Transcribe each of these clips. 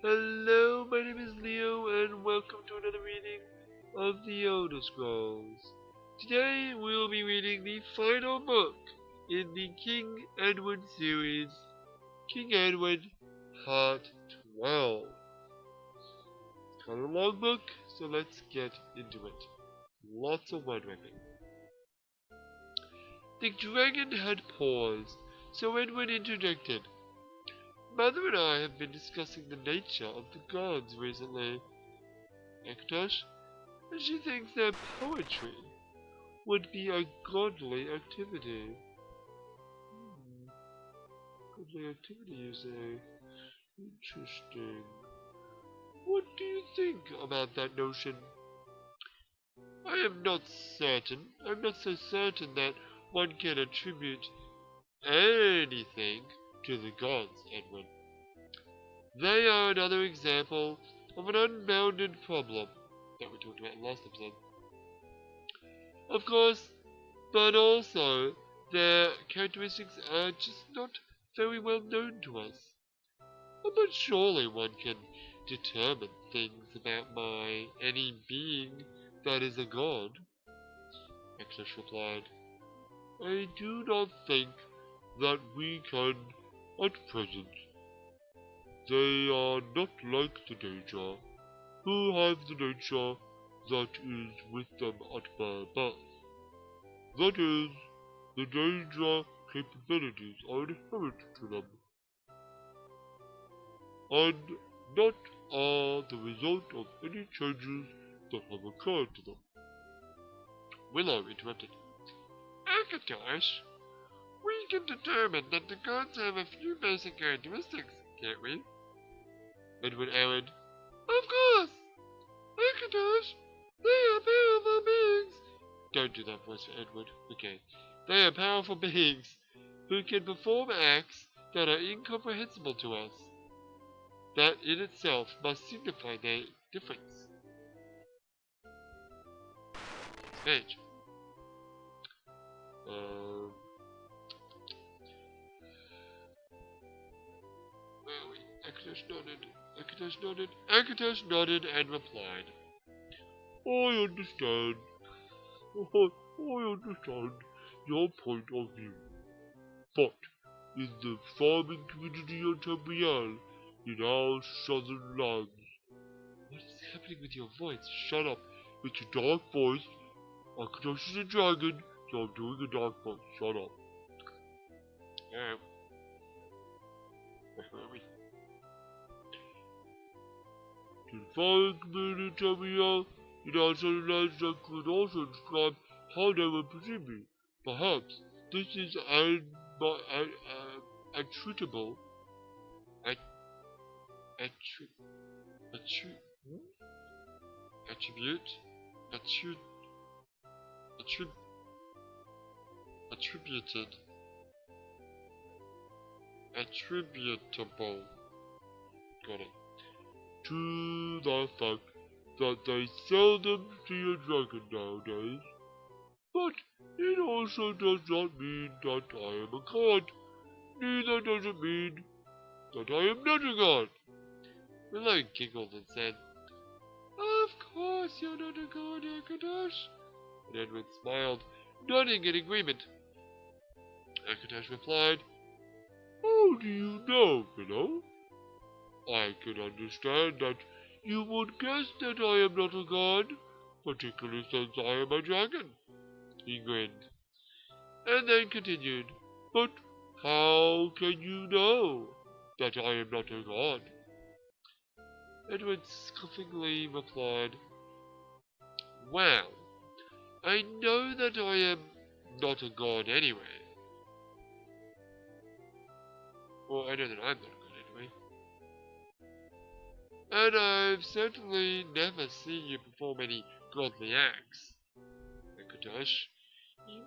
Hello, my name is Leo, and welcome to another reading of the Elder Scrolls. Today we will be reading the final book in the King Edward series, King Edward Part 12. It's kind of a long book, so let's get into it. Lots of word ripping. The dragon had paused, so Edward interjected. Mother and I have been discussing the nature of the gods recently, Ektosh, and she thinks that poetry would be a godly activity. Godly activity, you say? Interesting. What do you think about that notion? I am not certain. I'm not so certain that one can attribute anything to the gods, Edward. They are another example of an unbounded problem that we talked about in last episode. Of course, but also their characteristics are just not very well known to us. But surely one can determine things about any being that is a god. Exodus replied, I do not think that we can at present. They are not like the nature, who have the nature that is with them at their birth. That is, the danger capabilities are inherent to them, and not are the result of any changes that have occurred to them. Willow interrupted. Akatosh, we can determine that the gods have a few basic characteristics, can't we? Edward added. Of course! Akatosh, they are powerful beings. Don't do that voice for Edward. Okay. They are powerful beings who can perform acts that are incomprehensible to us. That in itself must signify their difference. Next page. Where are we? Akatosh nodded and replied. I understand. I understand your point of view. But in the farming community of Tamriel, in our southern lands. What is happening with your voice? Shut up. With your dark voice. Akatosh is a dragon, so I'm doing a dark voice. Shut up. Where are we? To the farming community of Tamriel, in our southern lands that could also describe how they would perceive me. Perhaps this is attributable. Attribute? Attributed. Attributable. Got it. To the fact that they seldom see a dragon nowadays. But it also does not mean that I am a god. Neither does it mean that I am not a god. Willow giggled and said, Of course you're not a god, Akatosh. And Edward smiled, nodding in agreement. Akatosh replied, How do you know, Willow? I can understand that you would guess that I am not a god, particularly since I am a dragon. He grinned, and then continued, But how can you know that I am not a god? Edward scoffingly replied, Well, I know that I am not a god anyway. Well, I know that I'm not a god anyway. And I've certainly never seen you perform any godly acts, Akatosh. You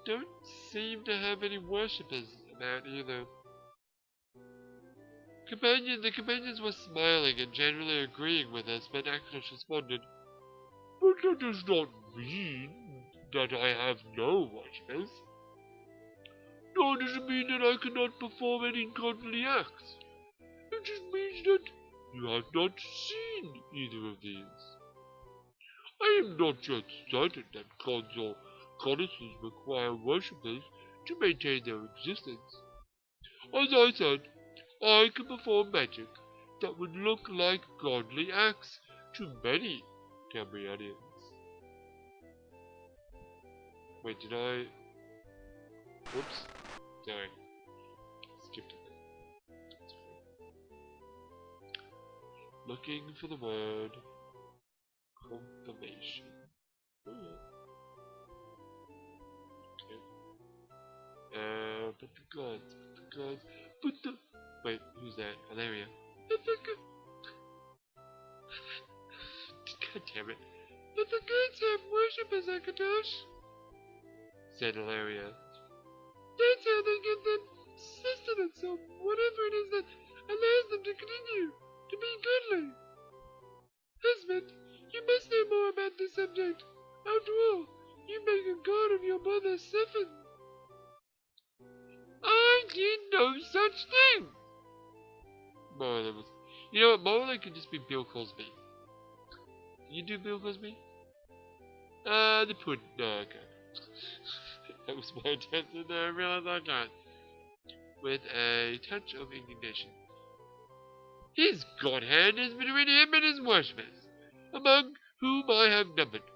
don't seem to have any worshippers about either. The companions were smiling and generally agreeing with us, but Akatosh responded, But that does not mean that I have no worshippers. Nor does it mean that I cannot perform any godly acts. It just means that You have not seen either of these. I am not yet certain that gods or goddesses require worshippers to maintain their existence. As I said, I can perform magic that would look like godly acts to many Cambrianians. Wait, did I... Whoops. Sorry. Skipped it. Looking for the word confirmation. Oh, yeah. Okay. But the gods, but the... Wait, who's that? Valeria. But the God damn it. But the gods have worshippers, Akatosh, said Valeria. That's how they get that sustenance or whatever it is that allows them to continue to be godly. Husband, you must know more about this subject. After all, you make a god of your mother, Sephin. I did no such thing. Marla was... You know what, Marla could just be Bill Cosby. Can you do Bill Cosby? The pudding. No, okay. That was my attempt, and I realized I can't. With a touch of indignation. His god hand is between him and his worshippers, among whom I have numbered.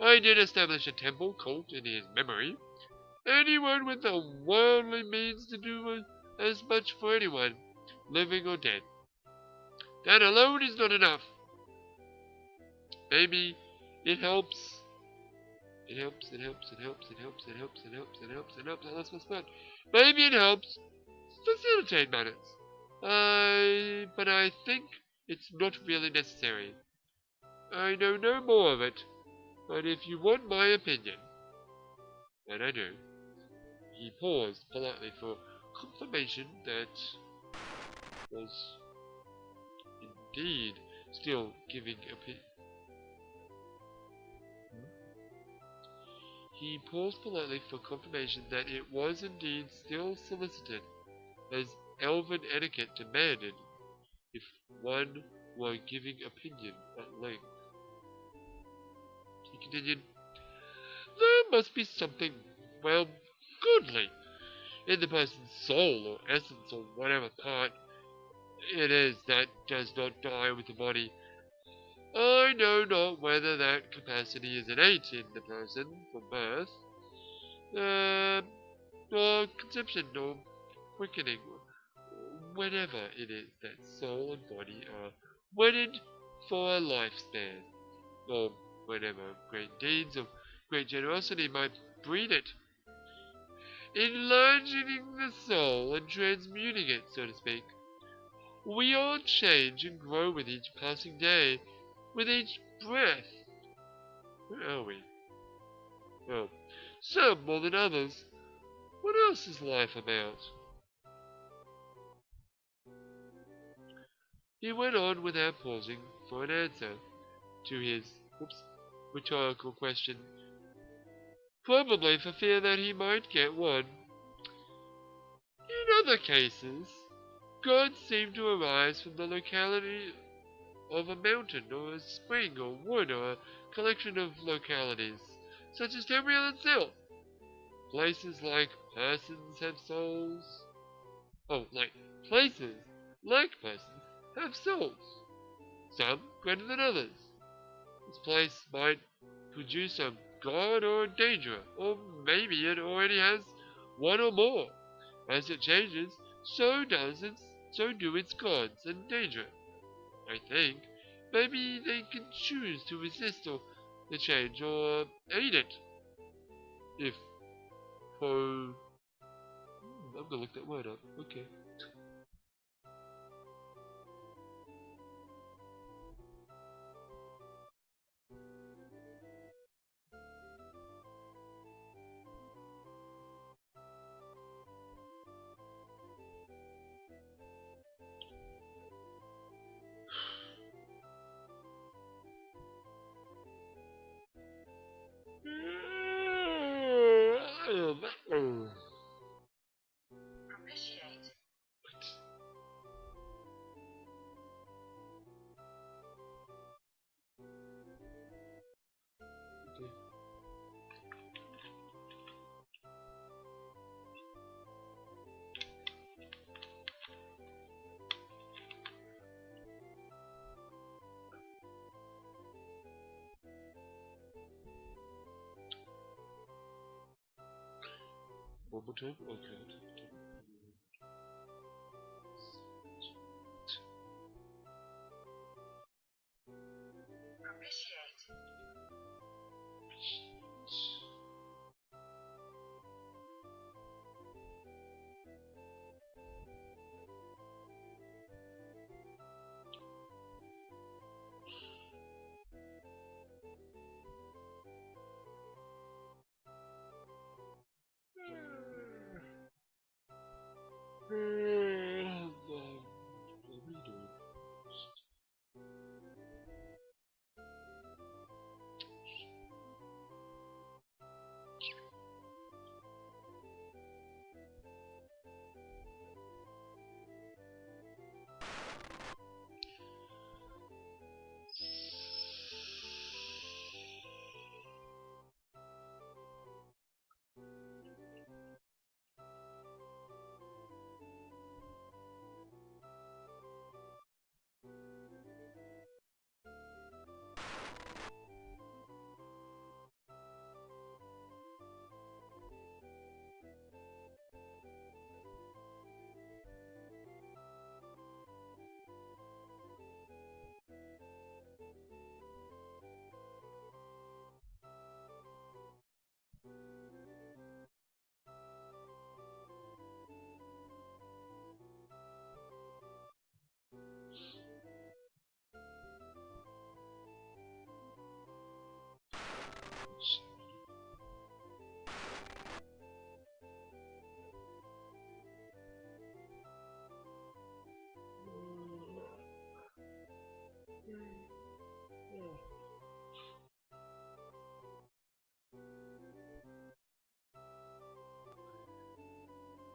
I did establish a temple cult in his memory. Anyone with the worldly means to do as much for anyone, living or dead. That alone is not enough. Maybe it helps. It helps. I lost my spot. Maybe it helps facilitate matters. But I think it's not really necessary. I know no more of it, but if you want my opinion, and I do, he paused politely for confirmation that was indeed still giving opinion. He paused politely for confirmation that it was indeed still solicited, as elven etiquette demanded, if one were giving opinion at length. He continued, there must be something, well, goodly in the person's soul or essence or whatever part it is that does not die with the body. I know not whether that capacity is innate in the person from birth, or conception, or quickening, or whatever it is that soul and body are wedded for a lifespan, or whenever great deeds of great generosity might breed it, enlarging the soul and transmuting it, so to speak. We all change and grow with each passing day, with each breath. Where are we? Oh, some more than others. What else is life about? He went on without pausing for an answer to his rhetorical question, probably for fear that he might get one. In other cases, gods seem to arise from the locality of a mountain, or a spring, or wood, or a collection of localities, such as Tamriel itself. Places like persons have souls. Oh, places like persons have souls, some greater than others. This place might produce a god or a danger, or maybe it already has one or more. As it changes, so do its gods and danger. I think maybe they can choose to resist the change or aid it. If I'm gonna look that word up. Okay. Propitiate. one more time? Okay.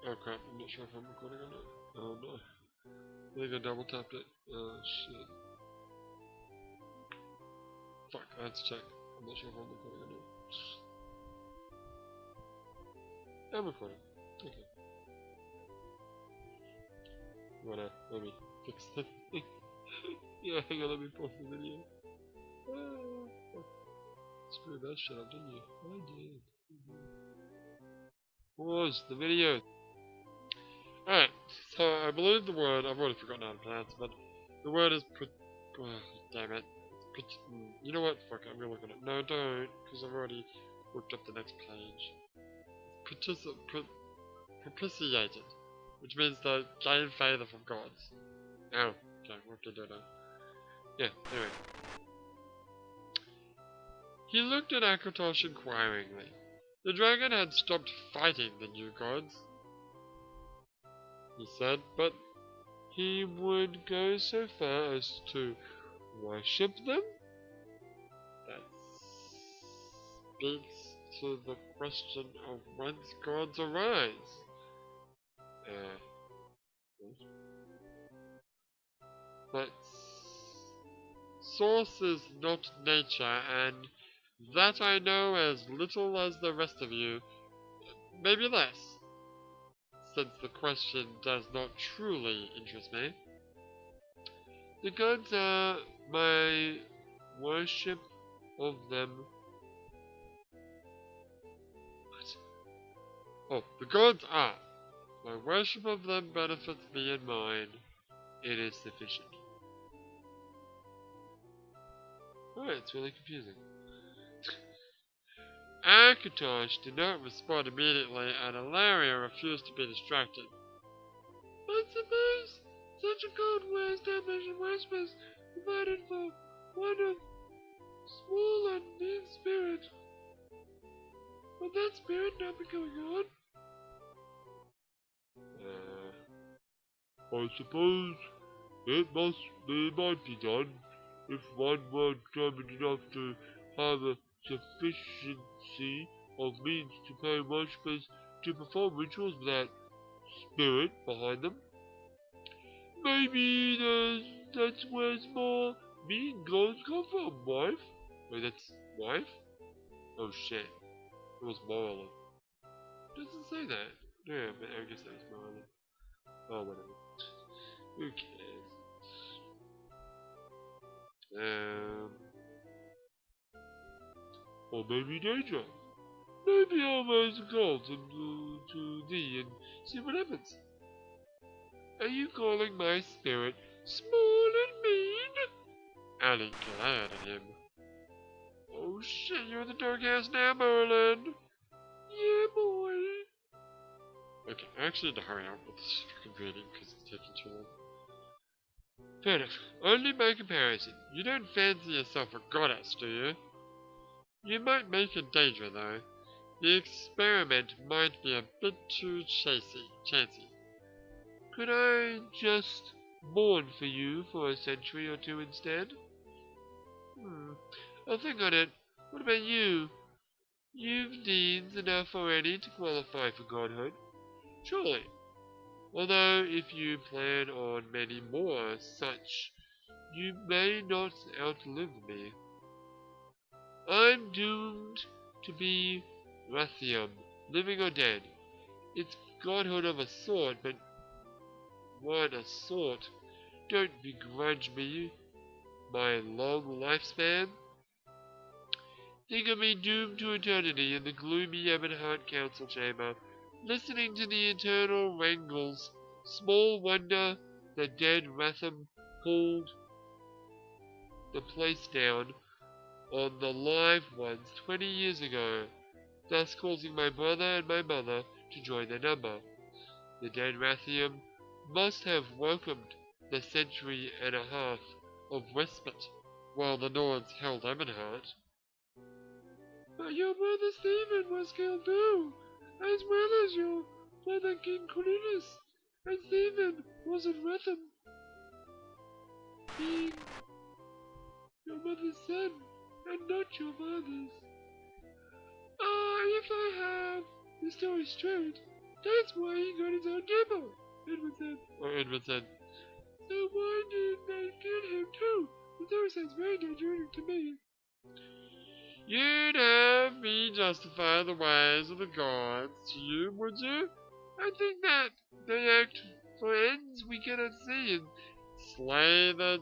Oh crap, I'm not sure if I'm recording or not. Oh no. I think I double tapped it. Oh shit. Fuck, I had to check. I'm not sure if I'm recording or not. I'm recording. Okay. You wanna maybe fix that? Yeah, hang on, let me pause the video. Screw that shit up, didn't you? I did. Pause the video. Alright, so I believe the word, I've already forgotten how to pronounce it, but the word is oh, damn it. You know what? Fuck it, I'm gonna look at it. No, don't, because I've already looked up the next page. Propitiated, which means to gain favour from gods. Oh, okay, what to do now? Yeah, anyway. He looked at Akatosh inquiringly. The dragon had stopped fighting the new gods, he said, but he would go so far as to worship them? That speaks to the question of whence gods arise. But source is not nature, and that I know as little as the rest of you, maybe less, since the question does not truly interest me. The gods are my worship of them. Oh, the gods are. My worship of them benefits me and mine. It is sufficient. Alright, it's really confusing. Akatosh did not respond immediately, and Ilaria refused to be distracted. I suppose such a code will establish in Westmas provided for one of small and mean spirit. Will that spirit not be going on? I suppose it might be done if one were determined enough to have a sufficiency of means to pay worshippers to perform rituals without spirit behind them. Maybe that's where more mean gods come from, wife? Wait, that's wife? Oh shit. It was Marlon. It doesn't say that. Yeah, but I guess that was Marlon. Oh, whatever. Who cares? Or maybe Danger. Maybe I'll raise a call to thee and see what happens. Are you calling my spirit small and mean? Annie glared at him. Oh shit, you're in the dark house now, Merlin. Yeah, boy. Okay, I actually need to hurry up with this fucking reading because it's taking too long. Fair enough. Only by comparison. You don't fancy yourself a goddess, do you? You might make a danger, though. The experiment might be a bit too chancy. Could I just mourn for you for a century or two instead? I'll think on it. What about you? You've deeds enough already to qualify for godhood. Surely. Although if you plan on many more such, you may not outlive me. I'm doomed to be Rathium, living or dead. It's godhood of a sort, but what a sort. Don't begrudge me my long lifespan. Think of me doomed to eternity in the gloomy Ebonheart Council Chamber, listening to the eternal wrangles. Small wonder the dead Ratham pulled the place down on the live ones 20 years ago, thus causing my brother and my mother to join their number. The dead Rathium must have welcomed the century and a half of respite while the Nords held Ebonheart. But your brother Stephen was killed too, as well as your brother King Cornelius, and Stephen wasn't Ratham, being your mother's son, and not your father's. If I have the story straight, that's why he got his own temple, Edward said. So why did they kill him too? The story sounds very dangerous to me. You'd have me justify the ways of the gods to you, would you? I think that they act for ends we cannot see and slay the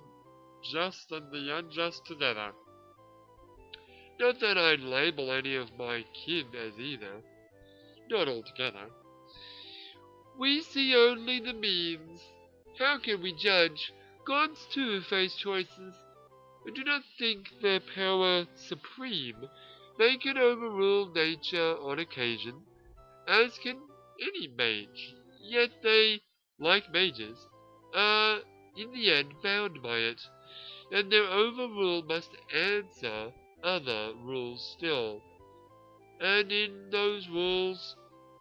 just and the unjust together. Not that I'd label any of my kin as either. Not altogether. We see only the means. How can we judge? Gods too face choices. I do not think their power supreme. They can overrule nature on occasion, as can any mage. Yet they, like mages, are in the end bound by it, and their overrule must answer other rules still. And in those rules,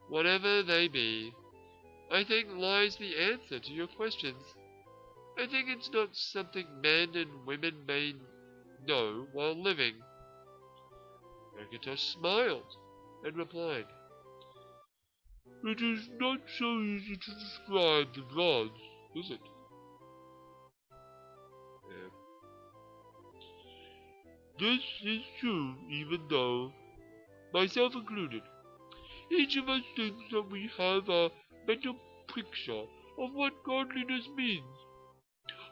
whatever they be, I think lies the answer to your questions. I think it's not something men and women may know while living. Akatosh smiled and replied, It is not so easy to describe the gods, is it? Yeah. This is true, even though, myself included, each of us thinks that we have a mental picture of what godliness means.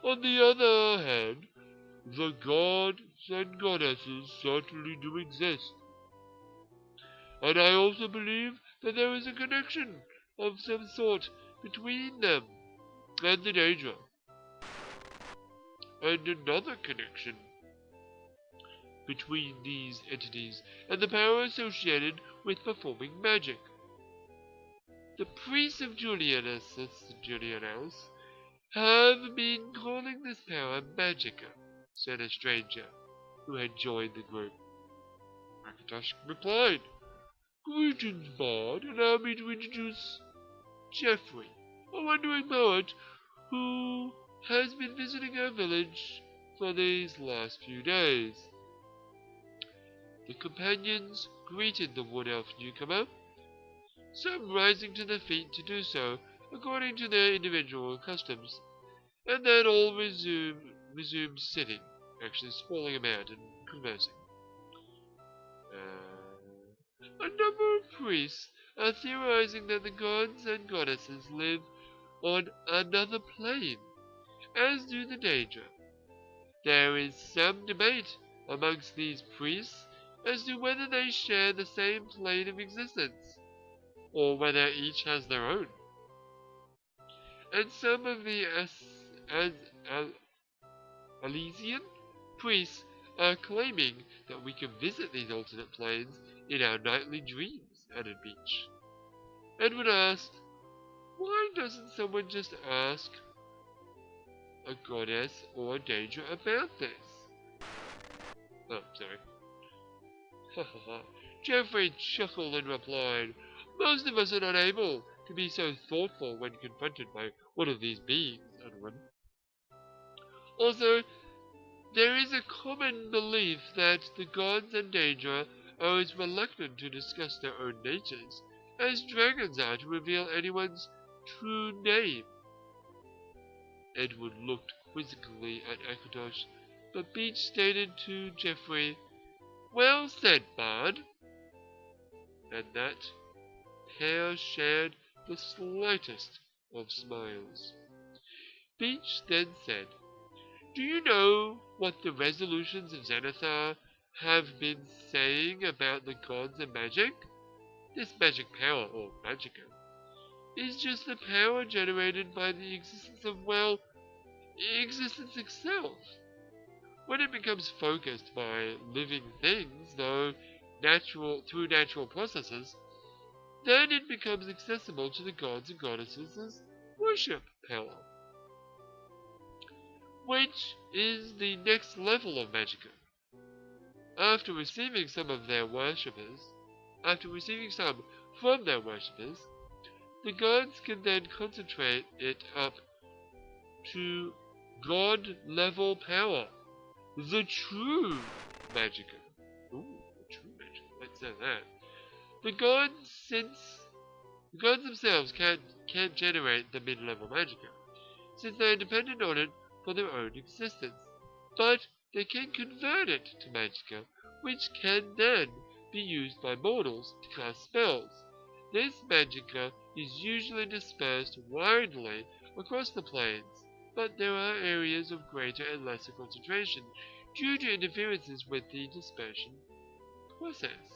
On the other hand, the gods and goddesses certainly do exist. And I also believe that there is a connection of some sort between them and the Daedra. And another connection between these entities and the power associated with performing magic. The priests of Julianus have been calling this power Magica, said a stranger who had joined the group. Akatosh replied, Greetings, Bard. Allow me to introduce Geoffrey, a wandering poet who has been visiting our village for these last few days. The companions greeted the wood elf newcomer, some rising to their feet to do so according to their individual customs, and then all resumed sitting, actually sprawling about and conversing. A number of priests are theorizing that the gods and goddesses live on another plane, as do the Daedra. There is some debate amongst these priests as to whether they share the same plane of existence, or whether each has their own. And some of the Elysian priests are claiming that we can visit these alternate planes in our nightly dreams, added Beach. Edward asked, why doesn't someone just ask a goddess or a danger about this? Oh, sorry. Geoffrey chuckled and replied, most of us are not able to be so thoughtful when confronted by one of these beings, Edwin. Also, there is a common belief that the gods and Daedra are as reluctant to discuss their own natures as dragons are to reveal anyone's true name. Edward looked quizzically at Akatosh, but Beach stated to Geoffrey, well said, Bard. And that pair shared the slightest of smiles. Beach then said, do you know what the resolutions of Xanathar have been saying about the gods and magic? This magic power, or magicka, is just the power generated by the existence of, well, existence itself. When it becomes focused by living things, though through natural processes, then it becomes accessible to the gods and goddesses' worship power, which is the next level of magicka. After receiving some from their worshippers, the gods can then concentrate it up to god-level power, the true magicka. Ooh, the true magicka. Let's say that. The gods themselves can't generate the mid-level magicka, since they are dependent on it for their own existence. But they can convert it to magicka, which can then be used by mortals to cast spells. This magicka is usually dispersed widely across the planes, but there are areas of greater and lesser concentration due to interferences with the dispersion process.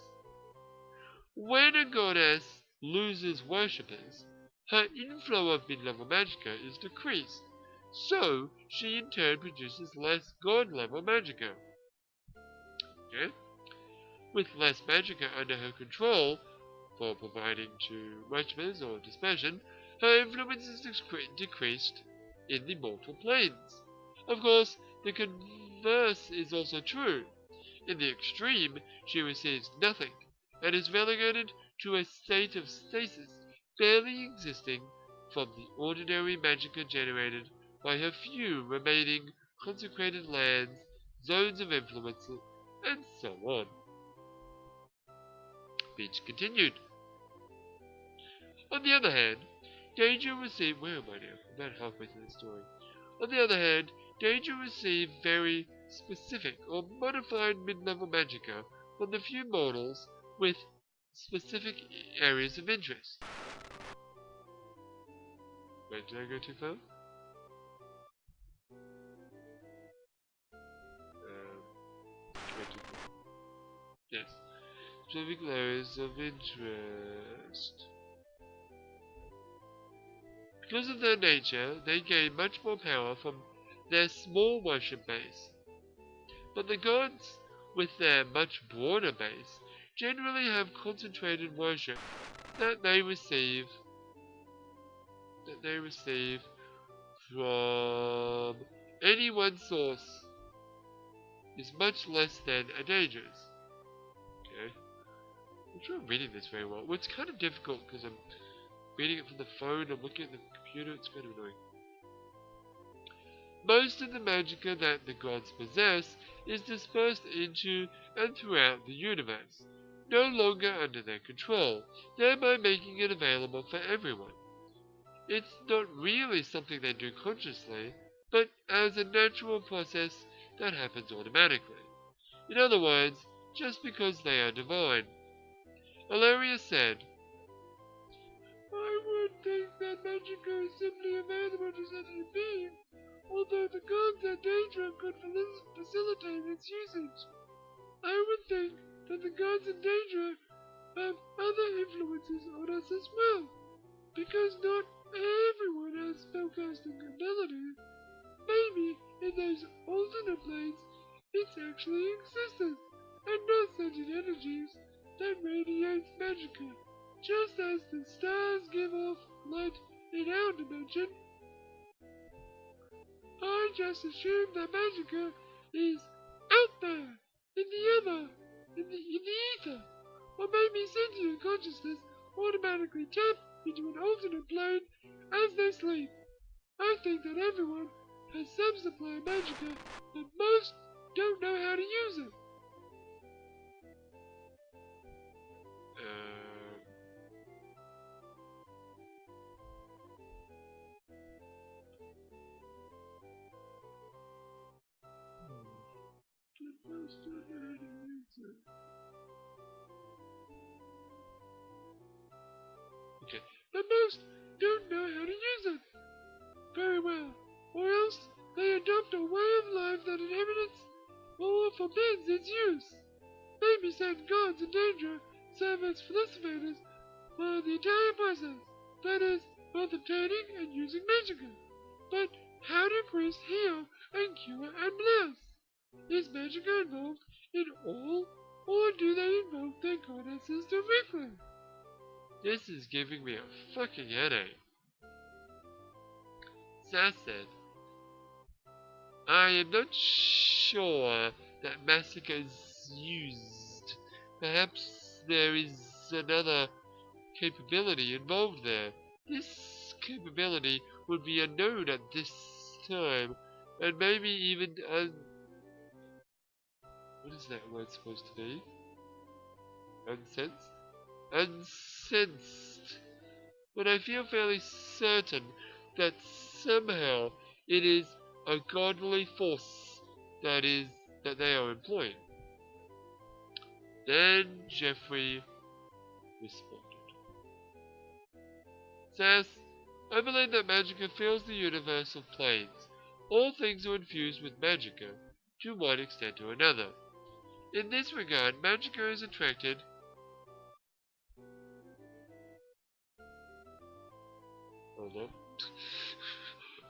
When a goddess loses worshippers, her inflow of mid-level magicka is decreased, so she in turn produces less god-level magicka. Okay? With less magicka under her control, for providing to worshippers or dispersion, her influence is decreased in the mortal planes. Of course, the converse is also true. In the extreme, she receives nothing, and is relegated to a state of stasis, barely existing from the ordinary magicka generated by her few remaining consecrated lands, zones of influence, and so on. Beach continued. On the other hand, Danger received... Where am I now? I'm about halfway through the story. On the other hand, Danger received very specific or modified mid-level magicka from the few mortals with specific areas of interest. Wait, did I go too far? Way too far. Yes. Specific areas of interest. Because of their nature, they gain much more power from their small worship base. But the gods, with their much broader base, generally have concentrated worship that they receive from any one source is much less than a dangerous. Okay. I'm sure I'm reading this very well. Well, it's kind of difficult because I'm reading it from the phone, I'm looking at the computer, it's kind of annoying. Most of the magicka that the gods possess is dispersed into and throughout the universe, no longer under their control, thereby making it available for everyone. It's not really something they do consciously, but as a natural process that happens automatically. In other words, just because they are divine. Alaria said, I would think that magicka is simply available to such a being, although the gods and Daedra could facilitate its usage. I would think that the gods in danger have other influences on us as well, because not everyone has spellcasting ability. Maybe in those alternate planes, it's actually existence, and not sentient energies that radiates magicka, just as the stars give off light in our dimension. I just assume that magicka is out there, in the other, in the ether, or maybe sentient consciousness automatically tap into an alternate plane as they sleep. I think that everyone has some supply of magicka, but most don't know how to use it. Most don't know how to use it. Okay, but most don't know how to use it very well, or else they adopt a way of life that inhibits or forbids its use. Maybe certain gods in danger serve as facilitators for the entire process, that is, both obtaining and using magicka. But how do priests heal and cure and bless? Is magicka involved in all, or do they invoke their goddesses directly? This is giving me a fucking headache. Sass said, I am not sure that massacre is used. Perhaps there is another capability involved there. This capability would be unknown at this time, and maybe even what is that word supposed to be? Unsensed? Unsensed. But I feel fairly certain that somehow it is a godly force that they are employing. Then Jeffrey responded. Says, I believe that magicka fills the universe of planes. All things are infused with magicka, to one extent or another. In this regard, magicka is attracted. Hold on.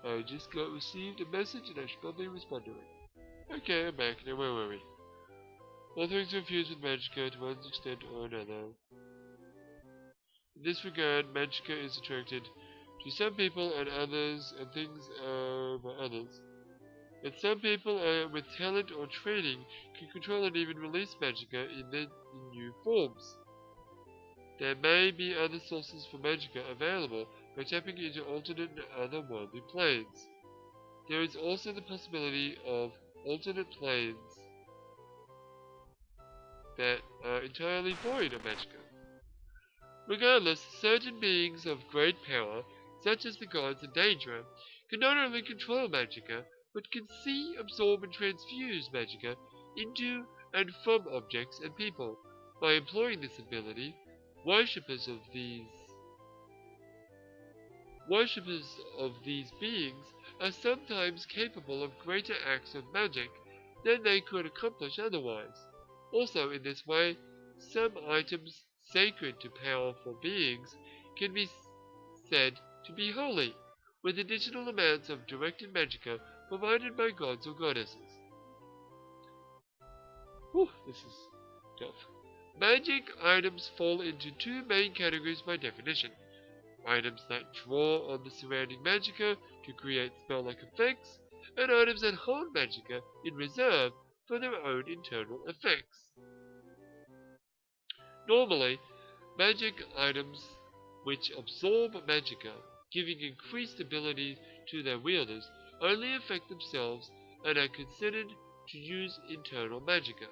I just received a message and I should probably respond to it. Okay, I'm back. Now where were we? All things are infused with magicka to one extent or another. In this regard, magicka is attracted to some people and others and things by others. And some people with talent or training can control and even release magicka in new forms. There may be other sources for magicka available by tapping into alternate and otherworldly planes. There is also the possibility of alternate planes that are entirely void of magicka. Regardless, certain beings of great power, such as the gods in danger, can not only control magicka, but can see, absorb, and transfuse magicka into and from objects and people. By employing this ability, worshippers of these beings are sometimes capable of greater acts of magic than they could accomplish otherwise. Also, in this way, some items sacred to powerful beings can be said to be holy, with additional amounts of directed magicka provided by gods or goddesses. Whew, this is tough. Magic items fall into two main categories by definition. Items that draw on the surrounding magicka to create spell-like effects, and items that hold magicka in reserve for their own internal effects. Normally, magic items which absorb magicka, giving increased ability to their wielders, only affect themselves and are considered to use internal magicka.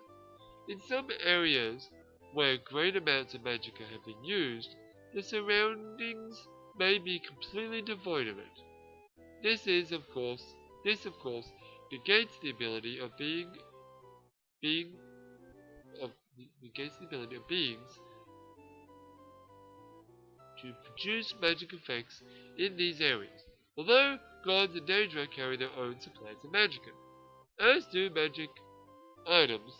In some areas where great amounts of magicka have been used, the surroundings may be completely devoid of it. This of course negates the ability of beings to produce magic effects in these areas, although gods in danger carry their own supplies of magicka, as do magic items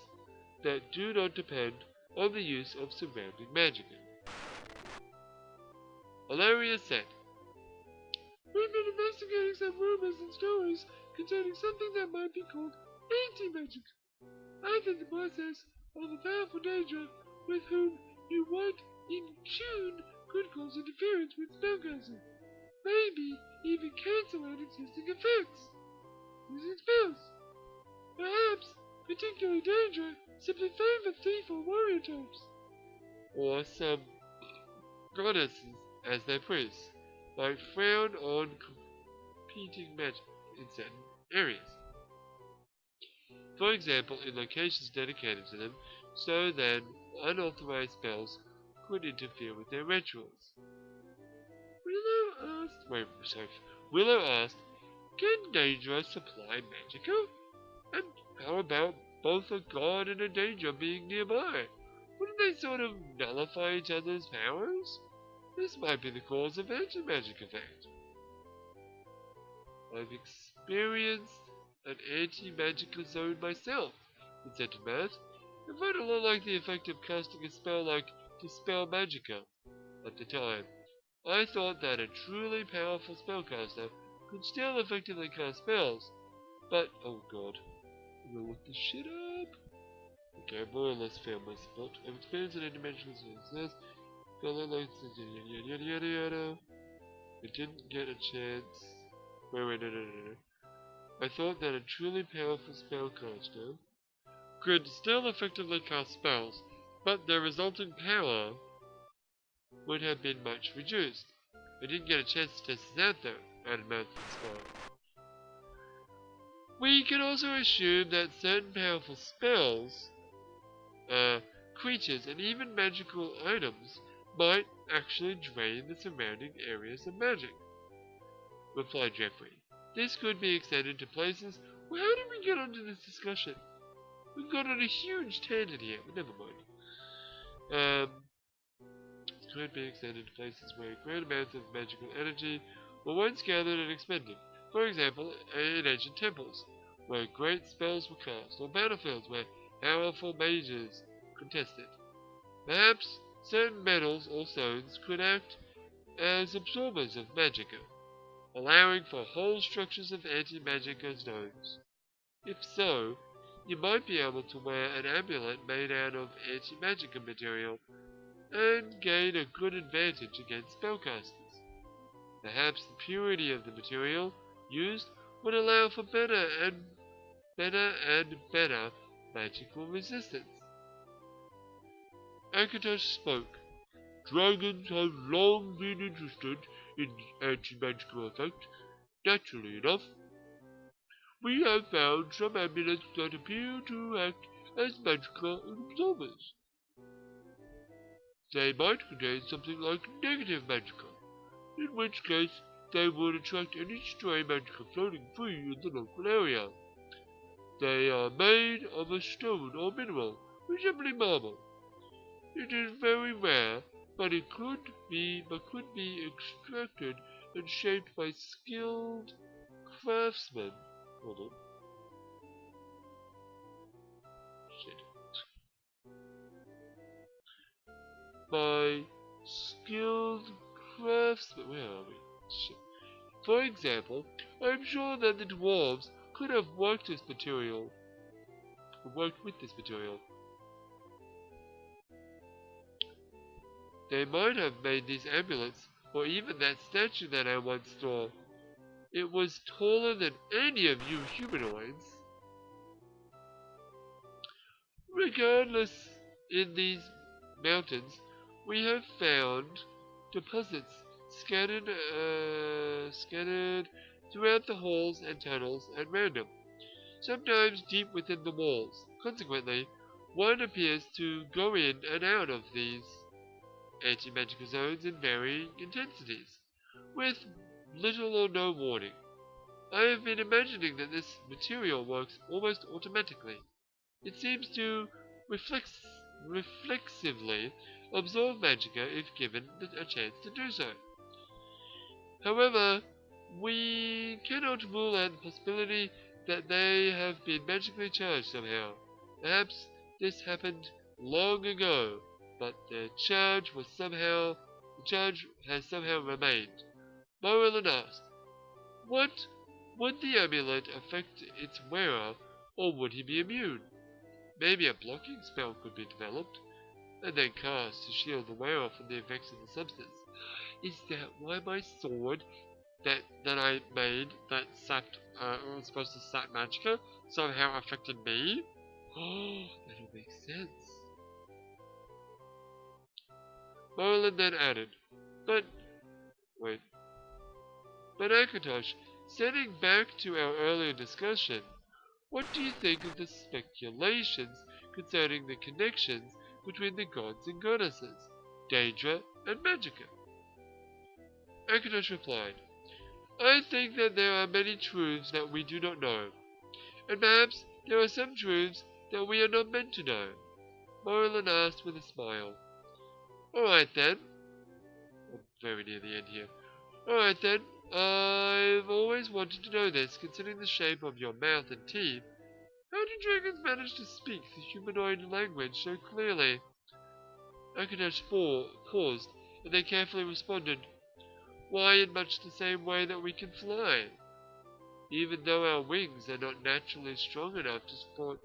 that do not depend of the use of surrounding magic. Ilaria said, "We've been investigating some rumors and stories concerning something that might be called anti-magic. I think the process of a powerful danger with whom you weren't in tune could cause interference with spellcasting. Maybe even cancel out existing effects using spells. Perhaps particular danger simply favor thief or warrior types. Or some goddesses, as their priests, might frown on competing magic in certain areas. For example, in locations dedicated to them, so that unauthorized spells could interfere with their rituals." Willow asked, "Can Daedra supply magica? And how about both a god and a danger being nearby? Wouldn't they sort of nullify each other's powers? This might be the cause of anti-magic effect." "I've experienced an anti-magical zone myself," said Matt. "It felt a lot like the effect of casting a spell like Dispel Magica at the time. I thought that a truly powerful spellcaster could still effectively cast spells, but oh god, I'm gonna look this shit up." Okay, I more or less found my spot. I've experienced an anti-magical zone. Yada yada yada yada. I didn't get a chance. Wait, no. I thought that a truly powerful spellcaster could still effectively cast spells, but their resulting power would have been much reduced. I didn't get a chance to test this out though, added Matthew Spark. We can also assume that certain powerful spells, creatures, and even magical items might actually drain the surrounding areas of magic, replied Jeffrey. This could be extended to places. Well, how did we get onto this discussion? We've got on a huge tangent here, but never mind. It could be extended to places where great amounts of magical energy were once gathered and expended. For example, in ancient temples, where great spells were cast, or battlefields where powerful mages contested. Perhaps certain metals or stones could act as absorbers of magicka, allowing for whole structures of anti-magicka zones. If so, you might be able to wear an amulet made out of anti-magicka material and gain a good advantage against spellcasters. Perhaps the purity of the material used would allow for better and better magical resistance. Akatosh spoke. "Dragons have long been interested in the anti-magical effect. Naturally enough, we have found some amulets that appear to act as magical absorbers. They might contain something like negative magicka, in which case they would attract any stray magicka floating free in the local area. They are made of a stone or mineral, resembling marble. It is very rare, but could be extracted and shaped by skilled craftsmen." Hold on. Shit. "By skilled craftsmen." Where are we? Shit. "For example, I am sure that the dwarves could have worked with this material. They might have made these amulets, or even that statue that I once saw. It was taller than any of you humanoids. Regardless, in these mountains, we have found deposits scattered throughout the halls and tunnels at random, sometimes deep within the walls. Consequently, one appears to go in and out of these anti-magical zones in varying intensities, with little or no warning. I have been imagining that this material works almost automatically. It seems to reflexively absorb magicka if given a chance to do so. However, we cannot rule out the possibility that they have been magically charged somehow. Perhaps this happened long ago, but the charge has somehow remained. Merlin asked, "What would the amulet affect its wearer, or would he be immune? Maybe a blocking spell could be developed, and then cast to shield the wearer from the effects of the substance. Is that why my sword that I made that sapped was supposed to sap magicka somehow affected me? Oh, that'll make sense." Merlin then added, "But wait, but Akatosh, setting back to our earlier discussion, what do you think of the speculations concerning the connections between the gods and goddesses, Daedra and Magicka?" Akatosh replied, "I think that there are many truths that we do not know, and perhaps there are some truths that we are not meant to know." Merlin asked with a smile. "Alright then." I'm very near the end here. "Alright then. I've always wanted to know this, considering the shape of your mouth and teeth. How do dragons manage to speak the humanoid language so clearly?" Akatosh paused, and then carefully responded, "Why, in much the same way that we can fly. Even though our wings are not naturally strong enough to support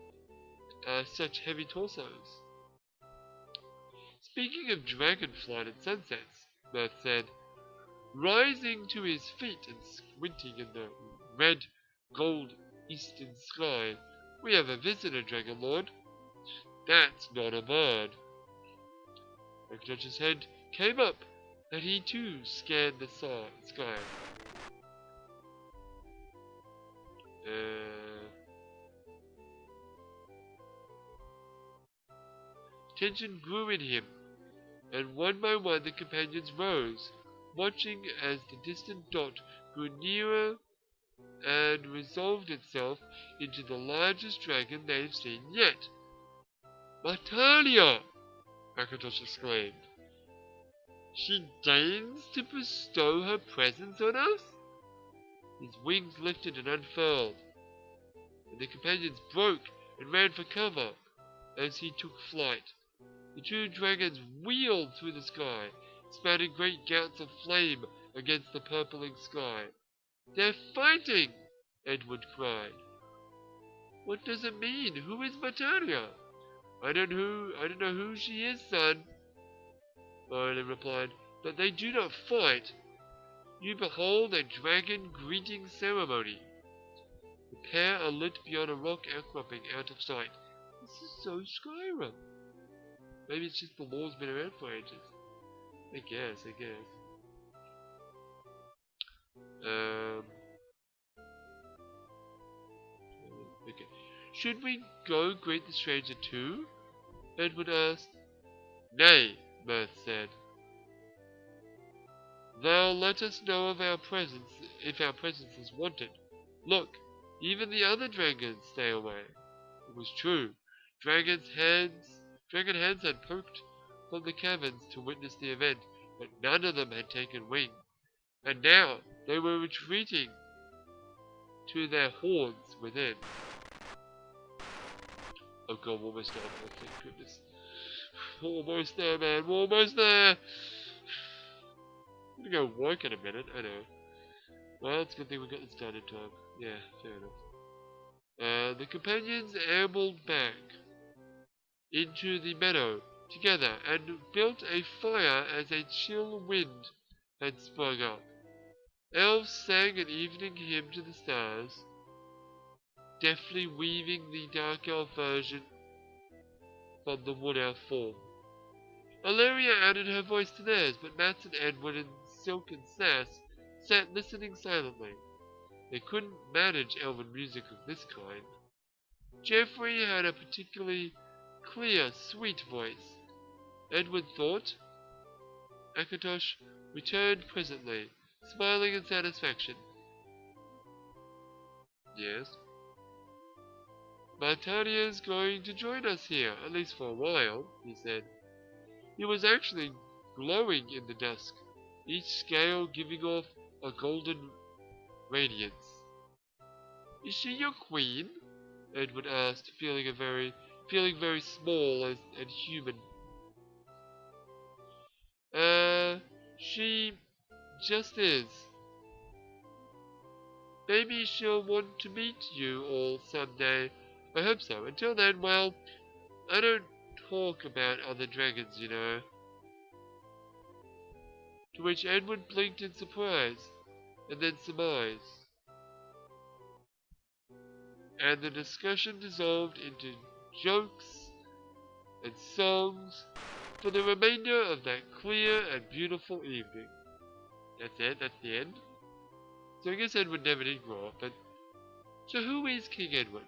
such heavy torsos." "Speaking of dragon flight and sunsets," Mirth said, rising to his feet and squinting in the red gold eastern sky, "we have a visitor, Dragon Lord. That's not a bird." Akatosh's head came up, and he too scanned the sky. Tension grew in him, and one by one the companions rose, watching as the distant dot grew nearer and resolved itself into the largest dragon they've seen yet. "Matania!" Akatosh exclaimed. "She deigns to bestow her presence on us?" His wings lifted and unfurled, and the companions broke and ran for cover as he took flight. The two dragons wheeled through the sky, spouting great gouts of flame against the purpling sky. "They're fighting!" Edward cried. "What does it mean? Who is Matania?" I don't know who she is, son," Merlin replied, "but they do not fight. You behold a dragon greeting ceremony." The pair are lit beyond a rock outcropping out of sight. This is so Skyrim. Maybe it's just the law's been around for ages. I guess. Okay. "Should we go greet the stranger too?" Edward asked. "Nay," Mirth said. "They'll let us know of our presence if our presence is wanted. Look, even the other dragons stay away." It was true. Dragon hands had poked from the caverns to witness the event, but none of them had taken wing, and now they were retreating to their hordes within. Oh god, we're almost done. Oh, thank goodness. We're almost there, man. We're almost there. I'm gonna go work in a minute, I know. Well, it's a good thing we got this done in time. Yeah, fair enough. The companions ambled back into the meadow together and built a fire as a chill wind had sprung up. Elves sang an evening hymn to the stars, deftly weaving the dark elf version from the wood elf form. Illyria added her voice to theirs, but Mats and Edward and Silk and Sass sat listening silently. They couldn't manage elven music of this kind. Geoffrey had a particularly clear, sweet voice. Edward thought. Akatosh returned presently, smiling in satisfaction. "Yes?" "Matania's going to join us here, at least for a while," he said. He was actually glowing in the dusk, each scale giving off a golden radiance. "Is she your queen?" Edward asked, feeling feeling very small and human. She just is. Maybe she'll want to meet you all someday. I hope so. Until then, well, I don't talk about other dragons, you know. To which Edward blinked in surprise, and then surmised. And the discussion dissolved into jokes and songs for the remainder of that clear and beautiful evening. That's it, that's the end. So I guess Edward never did grow up, but... So who is King Edward?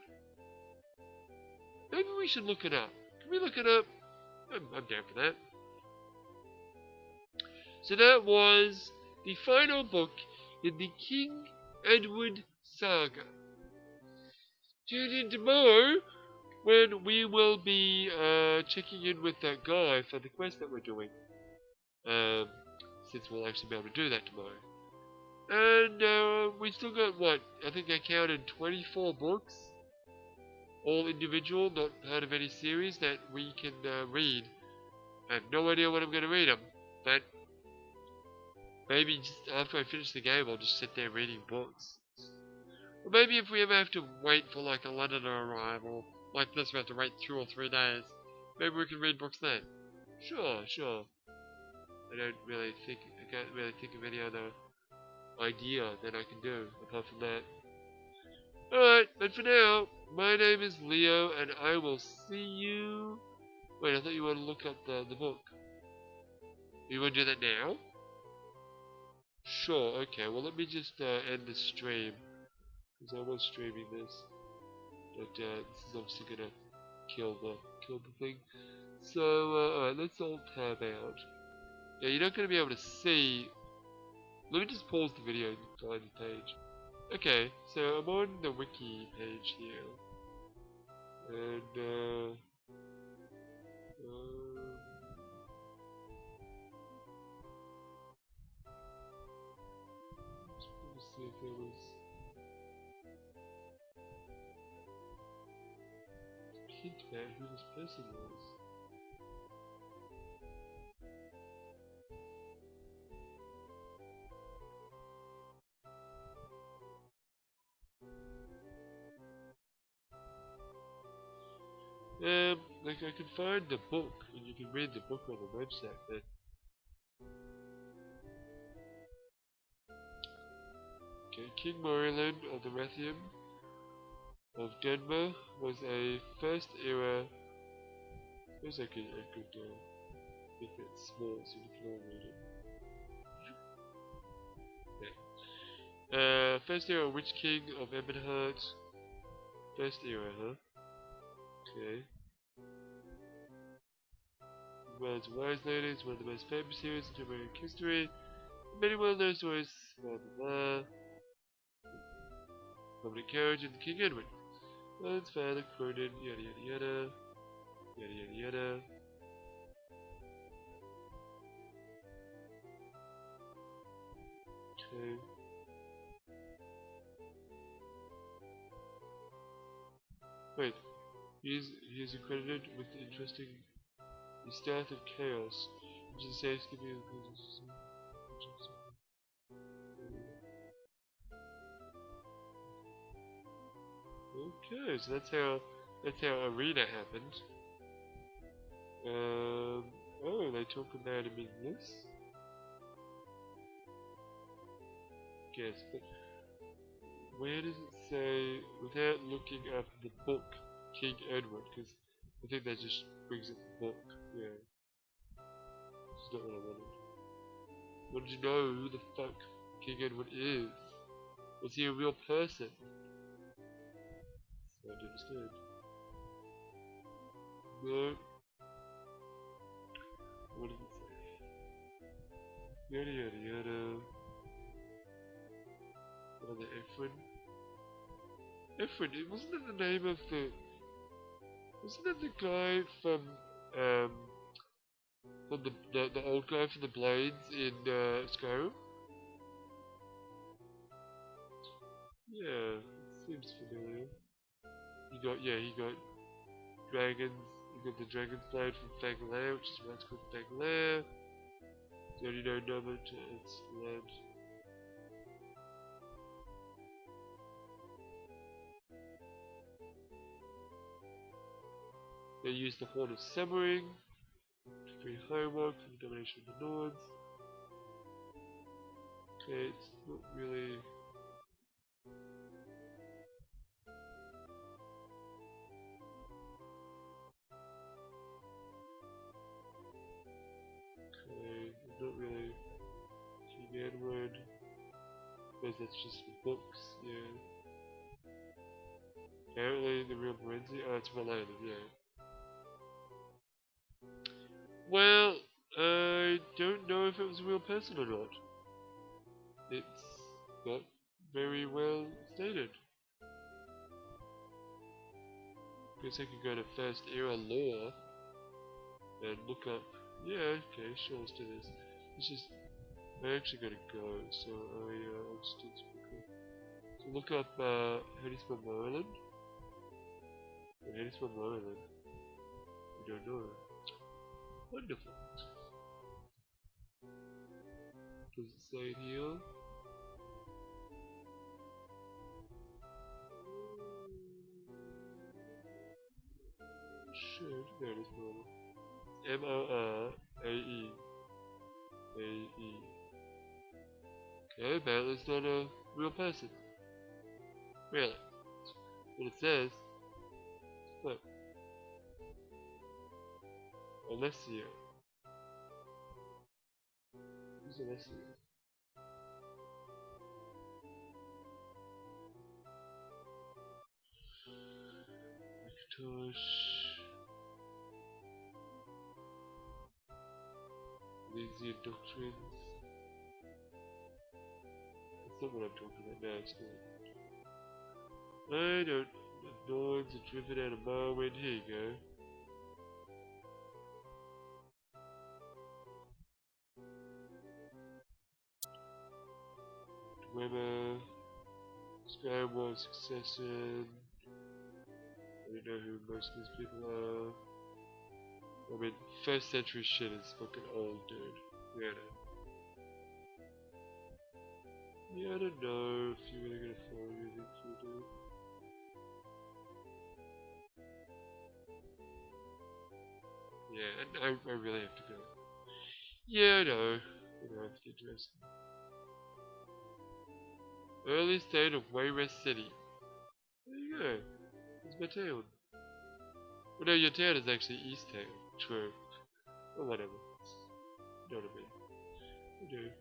Maybe we should look it up. Can we look it up? I'm down for that. So that was the final book in the King Edward saga. Tune in tomorrow when we will be checking in with that guy for the quest that we're doing. Since we'll actually be able to do that tomorrow. And we still got what? I think I counted 24 books. All individual, not part of any series that we can read. I have no idea when I'm going to read them. But maybe just after I finish the game I'll just sit there reading books. Or maybe if we ever have to wait for like a Londoner arrival, like this we have to wait 2 or 3 days, maybe we can read books then. Sure. I can't really think of any other idea that I can do apart from that. Alright, but for now, my name is Leo and I will see you... Wait, I thought you wanted to look up the book. You want to do that now? Sure, okay, well let me just end the stream. Because I was streaming this. But this is obviously gonna kill the thing. So, alright, let's all tab out. Yeah, you're not gonna be able to see... Let me just pause the video and find the page. Okay, so I'm on the wiki page here. And, let's see if there was... hint about who this person was. Like I can find the book, and you can read the book on the website, but... Okay, King Moriland of the Rathium of Denver was a first era... Where's I could make that small so you can all read it. Yeah. First era Witch King of Ebonheart. First era, huh? Okay. World's Wise Ladies, one of the most famous series in American history. Many well-known stories, blah blah blah. Public Carriage and King Edward. Lance Father Cronin, yada yada yada. Yada yada yada. Okay. Wait, he is accredited with the interesting the Staff of Chaos, which is safekeeping Okay, so that's how Arena happened. Oh, they talk about him in this. Guess, but where does it say without looking up the book King Edward? Because I think that just brings up the book. Yeah, that's not what I wanted. Wanted to know who the fuck King Edward is. Was he a real person? So I understood. No. What does it say? Yada yada yada. Another Efren. Efren, wasn't that the name of the... Wasn't that the guy from the old guy from the Blades in Skyrim? Yeah, it seems familiar. He got dragons. You got the dragon's blade from Fanglair, which is why it's called Fanglair. 39 number to its land. They use the Horn of Summering to free homework from the domination of the Nords. Okay, it's not really. Okay, not really. King Edward. Because that's just for books, yeah. Apparently the real Morenzi. Oh, it's related, yeah. Well, I don't know if it was a real person or not. It's not very well stated. Guess I could go to First Era Law and look up. Yeah, okay, sure, let's do this. It's just, I actually gotta go, so I'll just do this quickly. So look up, how do you spell Maryland? How do you spell Maryland? I don't know. Wonderful. Does it say it here? Shit, there it is, Maryland. M-O-R-A-E. A-E. Okay, apparently it's not a real person. Really. But it says, look, Alessio. Who's Alessio? Macintosh. Lazy doctrines. That's not what I'm talking about now, it's not. I don't. The Nords are driven out of Marwyn. Here you go. Dwemer. Skyward Succession. I don't know who most of these people are. I mean, first century shit is fucking old, dude. Yeah, I don't know if you're really gonna follow anything you do. Yeah, I really have to go. Yeah, I know. I know, it's interesting. Early state of Wayrest City. There you go. It's my town. Well, no, your town is actually East Town. True. Or whatever. You know what I mean. I do.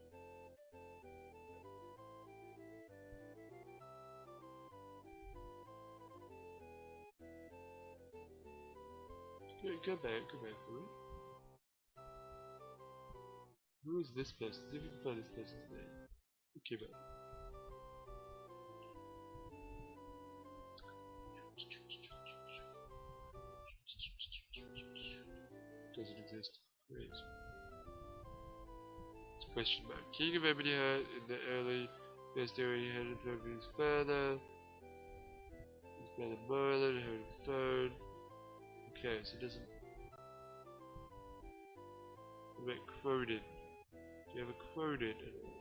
Go back for it. Who is this person? See if we can find this person's name. Okay, but doesn't exist. Great. Question mark. King of Ebony Heart in the early first era he had over his father. His brother Merlin heard the phone. Okay, so it doesn't get quoted. Do you have a quoted at all?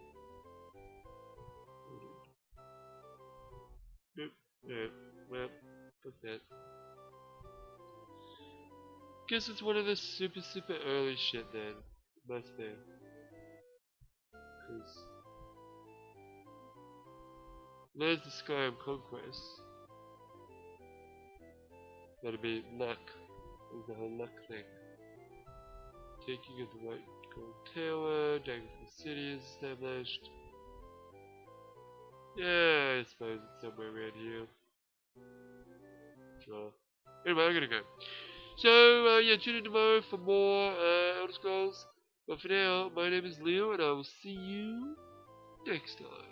Nope. No. Well, fuck that. Guess it's one of the super early shit then. Must be. Cause there's the Sky of Conquest. That'll be luck. There's the whole luck thing. Taking of the White Gold Tower, Daggerfall City is established. Yeah, I suppose it's somewhere around here. Sure. Anyway, I'm gonna go. So, yeah, tune in tomorrow for more Elder Scrolls. But for now, my name is Leo, and I will see you next time.